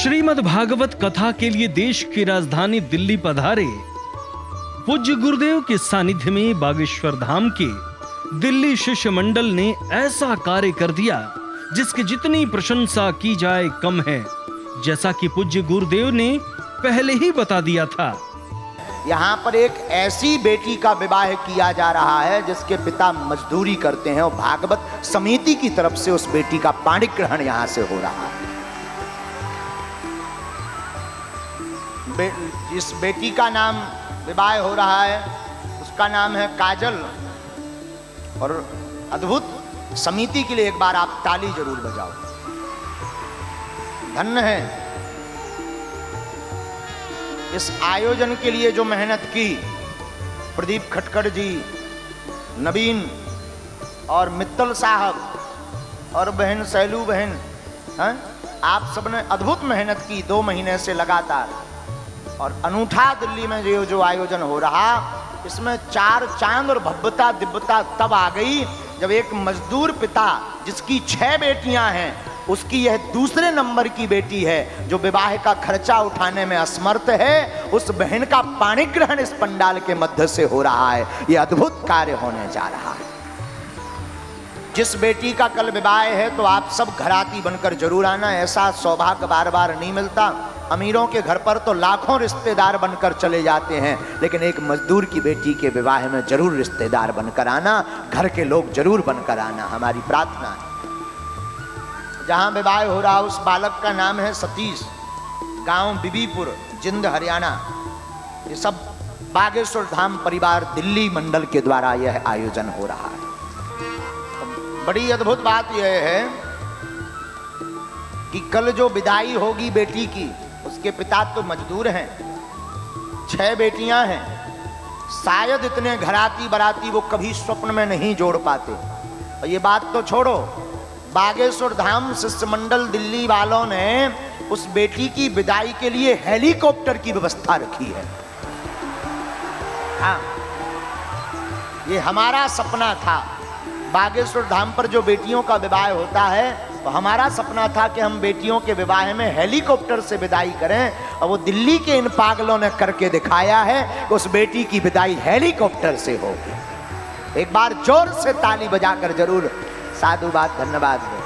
श्रीमद् भागवत कथा के लिए देश की राजधानी दिल्ली पधारे पूज्य गुरुदेव के सानिध्य में बागेश्वर धाम के दिल्ली शिष्य मंडल ने ऐसा कार्य कर दिया जिसकी जितनी प्रशंसा की जाए कम है। जैसा कि पूज्य गुरुदेव ने पहले ही बता दिया था, यहाँ पर एक ऐसी बेटी का विवाह किया जा रहा है जिसके पिता मजदूरी करते हैं और भागवत समिति की तरफ से उस बेटी का पाणी ग्रहण यहाँ से हो रहा है। जिस बेटी का नाम विवाह हो रहा है उसका नाम है काजल। और अद्भुत समिति के लिए एक बार आप ताली जरूर बजाओ। धन्य है इस आयोजन के लिए जो मेहनत की प्रदीप खटकर जी, नवीन और मित्तल साहब और बहन सैलू बहन, आप सबने अद्भुत मेहनत की 2 महीने से लगातार। और अनूठा दिल्ली में जो आयोजन हो रहा, इसमें 4 चांद और भव्यता दिव्यता तब आ गई जब एक मजदूर पिता जिसकी 6 बेटियां हैं, उसकी यह दूसरे नंबर की बेटी है जो विवाह का खर्चा उठाने में असमर्थ है। उस बहन का पाणी ग्रहण इस पंडाल के मध्य से हो रहा है। यह अद्भुत कार्य होने जा रहा है। जिस बेटी का कल विवाह है तो आप सब घराती बनकर जरूर आना। ऐसा सौभाग्य बार बार नहीं मिलता। अमीरों के घर पर तो लाखों रिश्तेदार बनकर चले जाते हैं, लेकिन एक मजदूर की बेटी के विवाह में जरूर रिश्तेदार बनकर आना, घर के लोग जरूर बनकर आना, हमारी प्रार्थना है। जहां विवाह हो रहा उस बालक का नाम है सतीश, गांव बीबीपुर, जिंद, हरियाणा। ये सब बागेश्वर धाम परिवार दिल्ली मंडल के द्वारा यह आयोजन हो रहा है। बड़ी अद्भुत बात यह है कि कल जो विदाई होगी बेटी की, उसके पिता तो मजदूर हैं, 6 बेटियां हैं। शायद इतने घराती बराती वो कभी स्वप्न में नहीं जोड़ पाते। और ये बात तो छोड़ो, बागेश्वर धाम शिष्य मंडल दिल्ली वालों ने उस बेटी की विदाई के लिए हेलीकॉप्टर की व्यवस्था रखी है। हाँ, ये हमारा सपना था। बागेश्वर धाम पर जो बेटियों का विवाह होता है तो हमारा सपना था कि हम बेटियों के विवाह में हेलीकॉप्टर से विदाई करें, और वो दिल्ली के इन पागलों ने करके दिखाया है कि उस बेटी की विदाई हेलीकॉप्टर से होगी। एक बार जोर से ताली बजाकर जरूर साधुवाद धन्यवाद दो।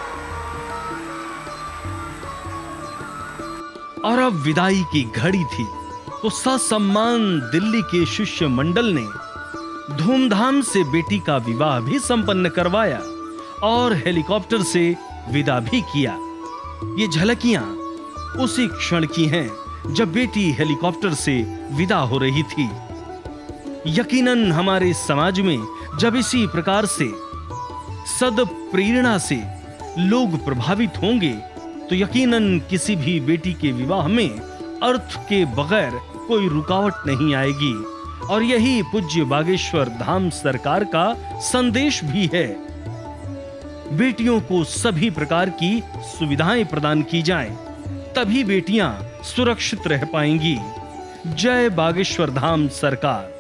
और अब विदाई की घड़ी थी तो ससम्मान दिल्ली के शिष्य मंडल ने धूमधाम से बेटी का विवाह भी संपन्न करवाया और हेलीकॉप्टर से विदा भी किया। ये झलकियां उसी क्षण की हैं जब बेटी हेलीकॉप्टर से विदा हो रही थी। यकीनन हमारे समाज में जब इसी प्रकार से सद्प्रेरणा से लोग प्रभावित होंगे तो यकीनन किसी भी बेटी के विवाह में अर्थ के बगैर कोई रुकावट नहीं आएगी। और यही पूज्य बागेश्वर धाम सरकार का संदेश भी है। बेटियों को सभी प्रकार की सुविधाएं प्रदान की जाएं, तभी बेटियां सुरक्षित रह पाएंगी। जय बागेश्वर धाम सरकार।